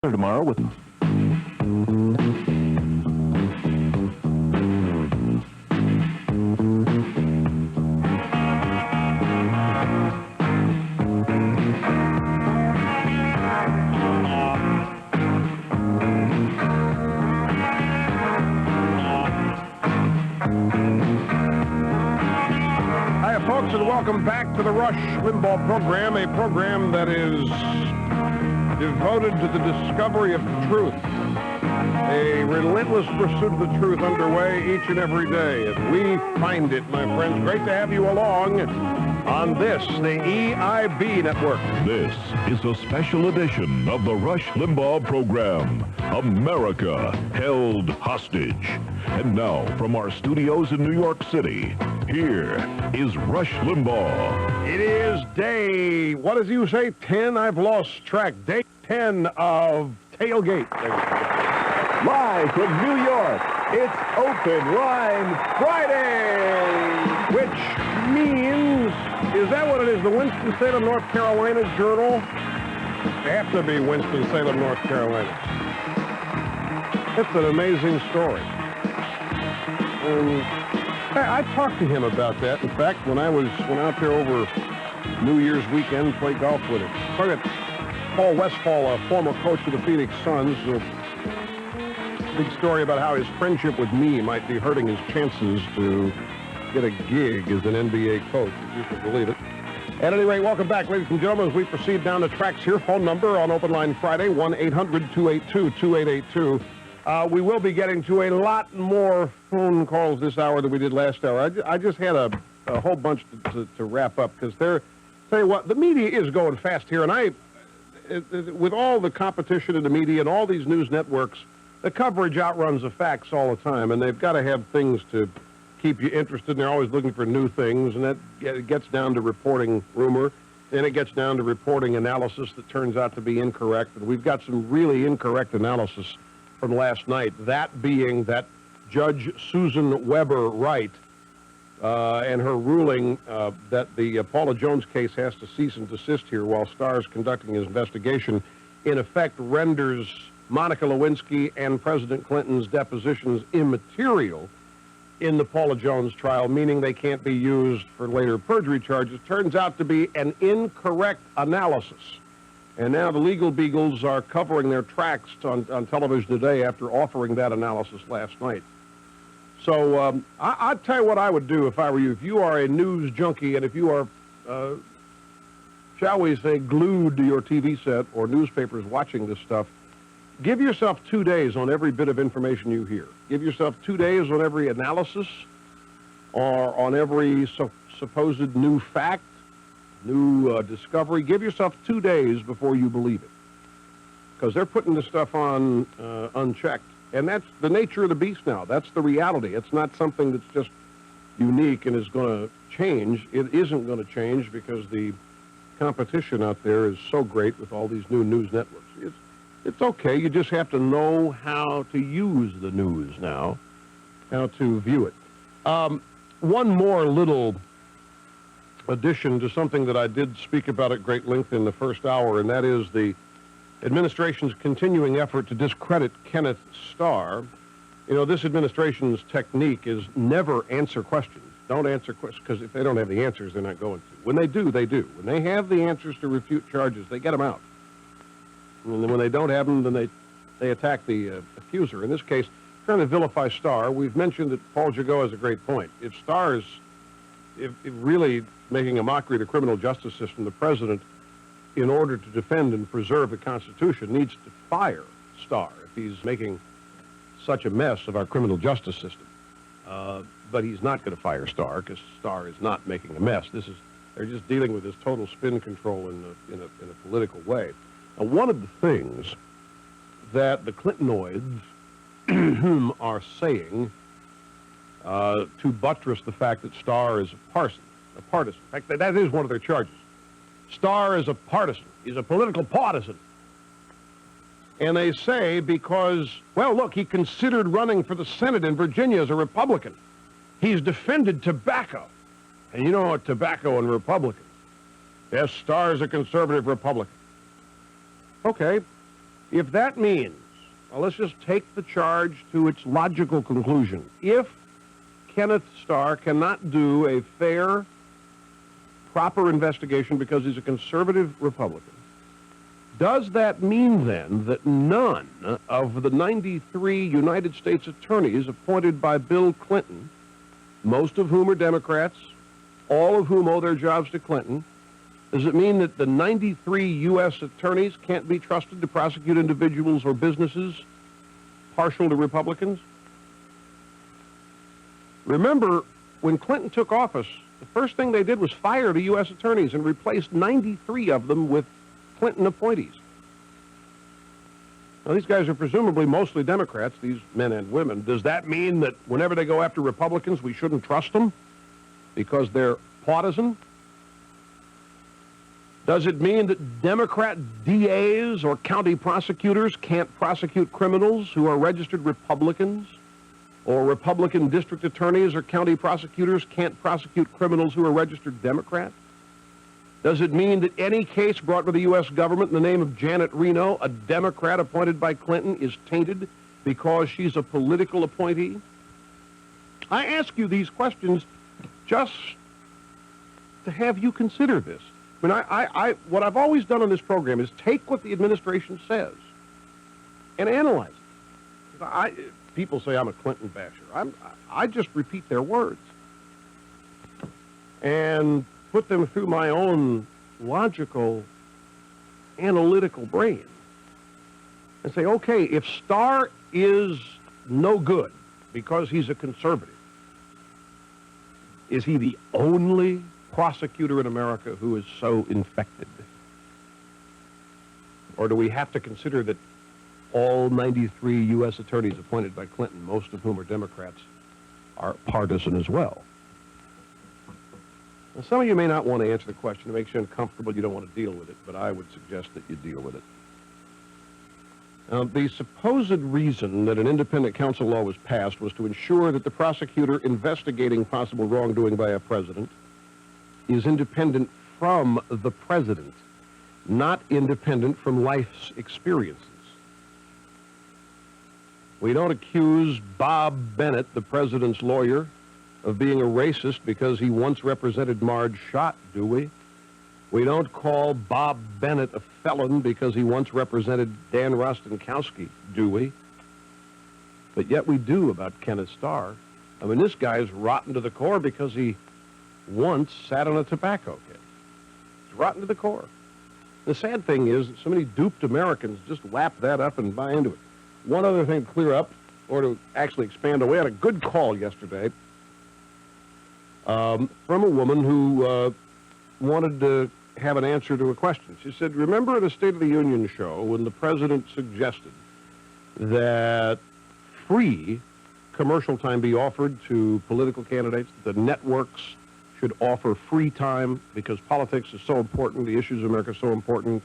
Tomorrow with Hi, folks, and welcome back to the Rush Limbaugh program, a program that is devoted to the discovery of truth. A relentless pursuit of the truth underway each and every day. And we find it, my friends. Great to have you along on this, the EIB network. This is a special edition of the Rush Limbaugh program, America Held Hostage. And now, from our studios in New York City, here is Rush Limbaugh. It is day, what does you say, 10? I've lost track. Day 10 of Tailgate. There we go. live from New York. It's Open Line Friday, Which means, is that what it is? The Winston-Salem, North Carolina Journal? They have to be Winston-Salem, North Carolina. It's an amazing story. I talked to him about that. In fact, when I went out there over New Year's weekend, played golf with him. Talked about Paul Westphal, a former coach of the Phoenix Suns. Big story about how his friendship with me might be hurting his chances to get a gig as an NBA coach, if you can believe it. At any rate, welcome back, ladies and gentlemen, as we proceed down the tracks here. Phone number on Open Line Friday, 1-800-282-2882. We will be getting to a lot more phone calls this hour than we did last hour. I just had a whole bunch to wrap up, because tell you what, the media is going fast here, and with all the competition in the media and all these news networks, the coverage outruns the facts all the time, and they've got to have things to keep you interested, and they're always looking for new things, and that gets down to reporting rumor, and it gets down to reporting analysis that turns out to be incorrect, and we've got some really incorrect analysis from last night, that being that Judge Susan Weber Wright and her ruling that the Paula Jones case has to cease and desist here while Starr is conducting his investigation, in effect renders Monica Lewinsky and President Clinton's depositions immaterial in the Paula Jones trial, meaning they can't be used for later perjury charges. Turns out to be an incorrect analysis. And now the legal beagles are covering their tracks on television today after offering that analysis last night. So I'd tell you what I would do if I were you. If you are a news junkie, and if you are, shall we say, glued to your TV set or newspapers watching this stuff, give yourself 2 days on every bit of information you hear. Give yourself 2 days on every analysis or on every supposed new fact, new discovery. Give yourself 2 days before you believe it, because they're putting this stuff on unchecked. And that's the nature of the beast now. That's the reality. It's not something that's just unique and is going to change. It isn't going to change because the competition out there is so great with all these new news networks. It's okay. You just have to know how to use the news now, how to view it. One more little addition to something that I did speak about at great length in the first hour, and that is the administration's continuing effort to discredit Kenneth Starr. You know, this administration's technique is never answer questions. Don't answer questions, because if they don't have the answers, they're not going to. When they do, they do. When they have the answers to refute charges, they get them out. And then when they don't have them, then they attack the accuser. In this case, trying to vilify Starr. We've mentioned that Paul Jagot has a great point. If Starr is if really making a mockery of the criminal justice system, the president, in order to defend and preserve the Constitution, needs to fire Starr if he's making such a mess of our criminal justice system. But he's not going to fire Starr, because Starr is not making a mess. They're just dealing with this total spin control in a political way. Now, one of the things that the Clintonoids are saying to buttress the fact that Starr is a partisan. In fact, that is one of their charges. Starr is a partisan. He's a political partisan. And they say because, well, look, he considered running for the Senate in Virginia as a Republican. He's defended tobacco. And you know what, tobacco and Republicans. Yes, Starr is a conservative Republican. Okay. If that means, well, let's just take the charge to its logical conclusion. If Kenneth Starr cannot do a fair, proper investigation because he's a conservative Republican, does that mean then that none of the 93 United States attorneys appointed by Bill Clinton, most of whom are Democrats, all of whom owe their jobs to Clinton, does it mean that the 93 U.S. attorneys can't be trusted to prosecute individuals or businesses partial to Republicans? Remember, when Clinton took office, the first thing they did was fire the U.S. attorneys and replaced 93 of them with Clinton appointees. Now, these guys are presumably mostly Democrats, these men and women. Does that mean that whenever they go after Republicans, we shouldn't trust them because they're partisan? Does it mean that Democrat DAs or county prosecutors can't prosecute criminals who are registered Republicans? Or Republican district attorneys or county prosecutors can't prosecute criminals who are registered Democrat? Does it mean that any case brought by the U.S. government in the name of Janet Reno, a Democrat appointed by Clinton, is tainted because she's a political appointee? I ask you these questions just to have you consider this. I mean, what I've always done on this program is take what the administration says and analyze it. People say I'm a Clinton basher. I just repeat their words and put them through my own logical, analytical brain and say, okay, if Starr is no good because he's a conservative, is he the only prosecutor in America who is so infected? Or do we have to consider that all 93 U.S. attorneys appointed by Clinton, most of whom are Democrats, are partisan as well? Now, some of you may not want to answer the question. It makes you uncomfortable. You don't want to deal with it, but I would suggest that you deal with it. Now, the supposed reason that an independent counsel law was passed was to ensure that the prosecutor investigating possible wrongdoing by a president is independent from the president, not independent from life's experiences. We don't accuse Bob Bennett, the president's lawyer, of being a racist because he once represented Marge Schott, do we? We don't call Bob Bennett a felon because he once represented Dan Rostenkowski, do we? But yet we do about Kenneth Starr. I mean, this guy's rotten to the core because he once sat on a tobacco case. He's rotten to the core. The sad thing is that so many duped Americans just lap that up and buy into it. One other thing to clear up, or to actually expand on, we had a good call yesterday from a woman who wanted to have an answer to a question. She said, remember at a State of the Union show when the president suggested that free commercial time be offered to political candidates, that the networks should offer free time because politics is so important, the issues of America are so important.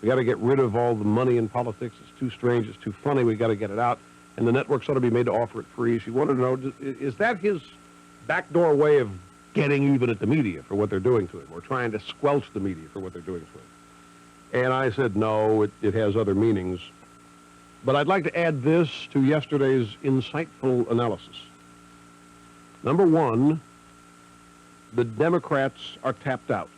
We got to get rid of all the money in politics. It's too strange. It's too funny. We got to get it out. And the networks ought to be made to offer it free. She wanted to know, is that his backdoor way of getting even at the media for what they're doing to him, or trying to squelch the media for what they're doing to him? And I said, no, it has other meanings. But I'd like to add this to yesterday's insightful analysis. Number one, the Democrats are tapped out.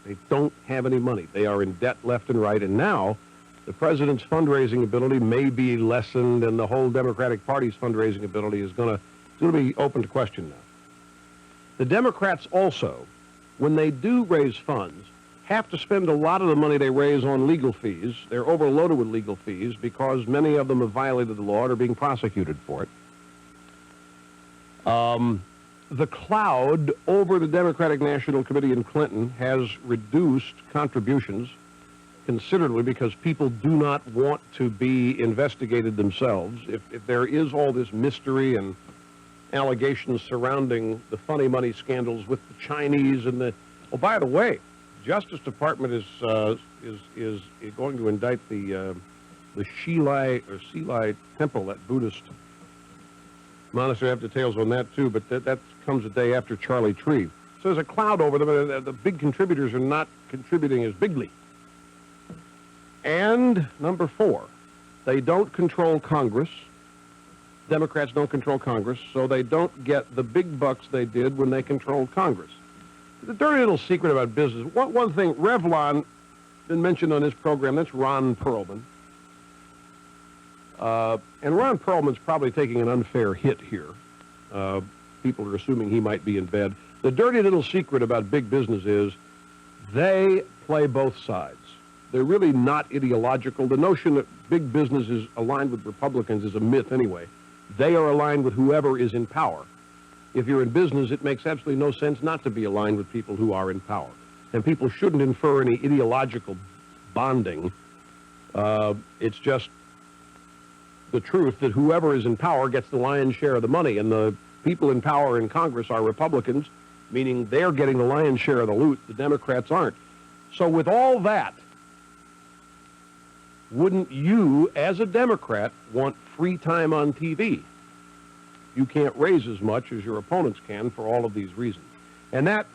They don't have any money. They are in debt left and right. And now the president's fundraising ability may be lessened, and the whole Democratic Party's fundraising ability is going to be open to question now. The Democrats also, when they do raise funds, have to spend a lot of the money they raise on legal fees. They're overloaded with legal fees because many of them have violated the law and are being prosecuted for it. The cloud over the Democratic National Committee in Clinton has reduced contributions considerably because people do not want to be investigated themselves. If there is all this mystery and allegations surrounding the funny money scandals with the Chinese and the... Oh, by the way, Justice Department is going to indict the Xilai Temple, that Buddhist monastery. I have details on that too, but that comes a day after Charlie Tree. So there's a cloud over them, and the big contributors are not contributing as bigly. And number four, They don't control Congress. Democrats don't control Congress, so they don't get the big bucks they did when they controlled Congress. The dirty little secret about business, one thing, Revlon, been mentioned on this program, that's Ron Perlman. And Ron Perlman's probably taking an unfair hit here. People are assuming he might be in bed. The dirty little secret about big business is they play both sides. They're really not ideological. The notion that big business is aligned with Republicans is a myth anyway. They are aligned with whoever is in power. If you're in business, it makes absolutely no sense not to be aligned with people who are in power. And people shouldn't infer any ideological bonding. It's just the truth that whoever is in power gets the lion's share of the money. And the people in power in Congress are Republicans, meaning they're getting the lion's share of the loot. The Democrats aren't. So with all that, wouldn't you, as a Democrat, want free time on TV? You can't raise as much as your opponents can for all of these reasons. And that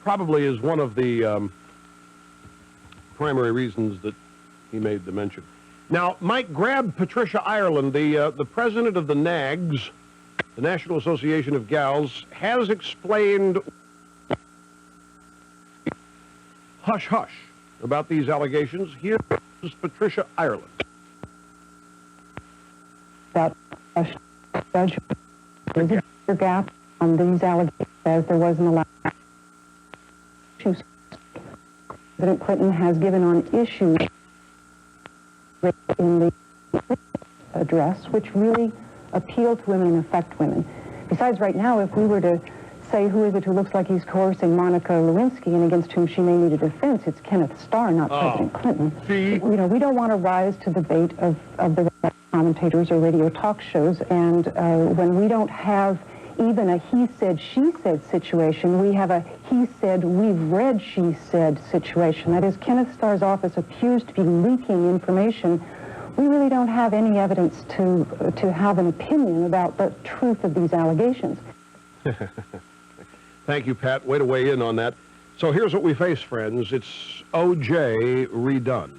probably is one of the primary reasons that he made the mention. Now, Mike, grab Patricia Ireland, the president of the NAGs, the National Association of Gals, has explained hush-hush about these allegations. Here is Patricia Ireland. That judge, there's a gap on these allegations as there was in the last issues. President Clinton has given on issues in the address which really appeal to women and affect women. Besides, right now, if we were to say who is it who looks like he's coercing Monica Lewinsky and against whom she may need a defense, it's Kenneth Starr, not President Clinton. See? You know, we don't want to rise to the bait of the commentators or radio talk shows, and when we don't have even a he said, she said situation, we have a he said, we've read, she said situation. That is, Kenneth Starr's office appears to be leaking information. We really don't have any evidence to have an opinion about the truth of these allegations. Thank you, Pat. Way to weigh in on that. So here's what we face, friends. It's O.J. redone.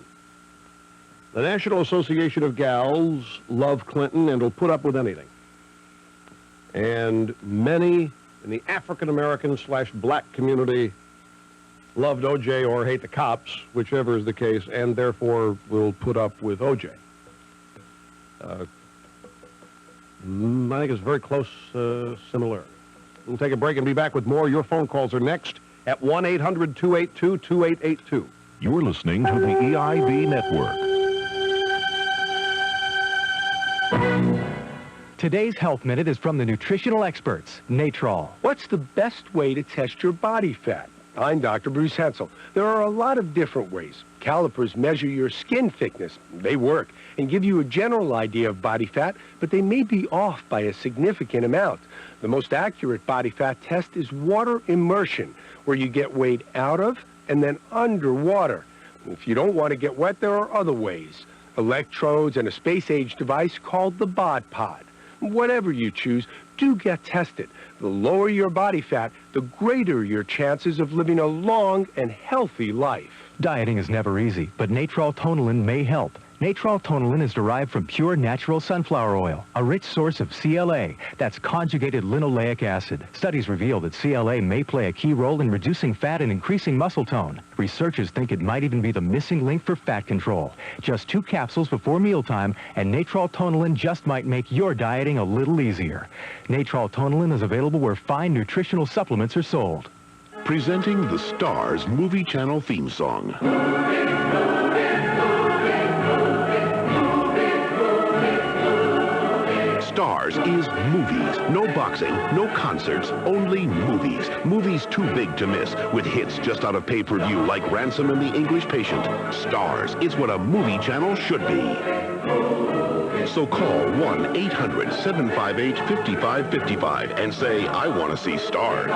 The National Association of Gals love Clinton and will put up with anything. And many in the African-American / black community loved O.J. or hate the cops, whichever is the case, and therefore will put up with O.J. I think it's very close similarity. We'll take a break and be back with more. Your phone calls are next at 1-800-282-2882. You're listening to the EIB Network. Today's Health Minute is from the nutritional experts, Natrol. What's the best way to test your body fat? I'm Dr. Bruce Hensel. There are a lot of different ways. Calipers measure your skin thickness. They work and give you a general idea of body fat, but they may be off by a significant amount. The most accurate body fat test is water immersion, where you get weighed out of and then under water. If you don't want to get wet, there are other ways. Electrodes and a space-age device called the bod pod. Whatever you choose, do get tested. The lower your body fat, the greater your chances of living a long and healthy life. Dieting is never easy, but Natrol Tonilin may help. Natrol Tonilin is derived from pure natural sunflower oil, a rich source of CLA, that's conjugated linoleic acid. Studies reveal that CLA may play a key role in reducing fat and increasing muscle tone. Researchers think it might even be the missing link for fat control. Just 2 capsules before mealtime, and Natrol Tonilin just might make your dieting a little easier. Natrol Tonilin is available where fine nutritional supplements are sold. Presenting the Starz Movie Channel theme song. Starz is movies. No boxing, no concerts, only movies. Movies too big to miss, with hits just out of pay-per-view like Ransom and the English Patient. Starz is what a movie channel should be. So call 1-800-758-5555 and say, I want to see Starz.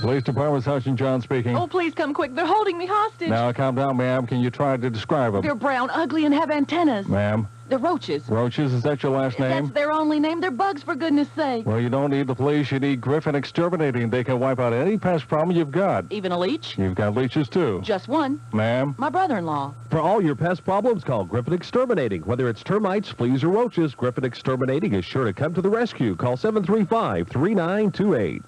Police Department, Sergeant John speaking. Oh, please come quick. They're holding me hostage. Now, calm down, ma'am. Can you try to describe them? They're brown, ugly, and have antennas. Ma'am? They're roaches. Roaches, is that your last name? That's their only name. They're bugs, for goodness sake. Well, you don't need the police. You need Griffin Exterminating. They can wipe out any pest problem you've got. Even a leech? You've got leeches, too. Just one. Ma'am? My brother-in-law. For all your pest problems, call Griffin Exterminating. Whether it's termites, fleas, or roaches, Griffin Exterminating is sure to come to the rescue. Call 735-3928.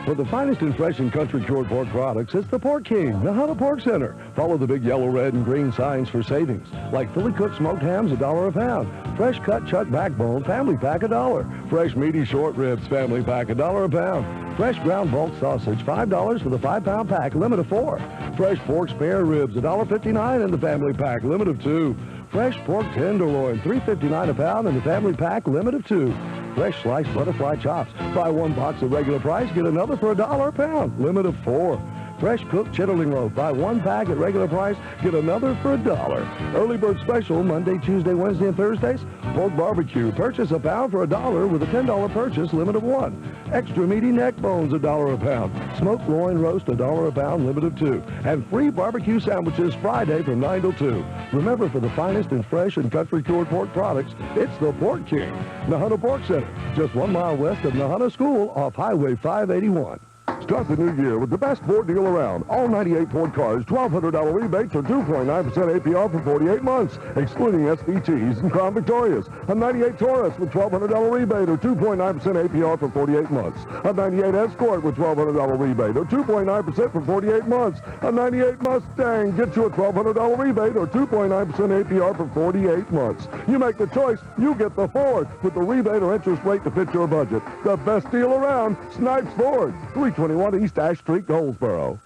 For the finest in fresh and country cured pork products, it's the Pork King, the Hunter Pork Center. Follow the big yellow, red, and green signs for savings. Like fully cooked smoked hams, $1 a pound. Fresh cut chuck backbone, family pack, $1. Fresh meaty short ribs, family pack, $1 a pound. Fresh ground bulk sausage, $5 for the 5-pound pack, limit of 4. Fresh pork spare ribs, $1.59 in the family pack, limit of 2. Fresh pork tenderloin, $3.59 a pound in the family pack, limit of 2. Fresh sliced butterfly chops. Buy one box at regular price, get another for $1 a pound, limit of 4. Fresh cooked chitterling loaf. Buy one pack at regular price, get another for $1. Early bird special, Monday, Tuesday, Wednesday, and Thursdays. Pork barbecue. Purchase a pound for $1 with a $10 purchase, limit of 1. Extra meaty neck bones, $1 a pound. Smoked loin roast, $1 a pound, limit of 2. And free barbecue sandwiches Friday from 9 till 2. Remember, for the finest in fresh and country cured pork products, it's the Pork King, Nahunta Pork Center, just 1 mile west of Nahunta School off Highway 581. Start the new year with the best Ford deal around. All 98 Ford cars, $1,200 rebates or 2.9% APR for 48 months, excluding SVTs and Crown Victorias. A 98 Taurus with $1,200 rebate or 2.9% APR for 48 months. A 98 Escort with $1,200 rebate or 2.9% for 48 months. A 98 Mustang gets you a $1,200 rebate or 2.9% APR for 48 months. You make the choice, you get the Ford with the rebate or interest rate to fit your budget. The best deal around, Snipes Ford, 321 East Ash Street, Goldsboro.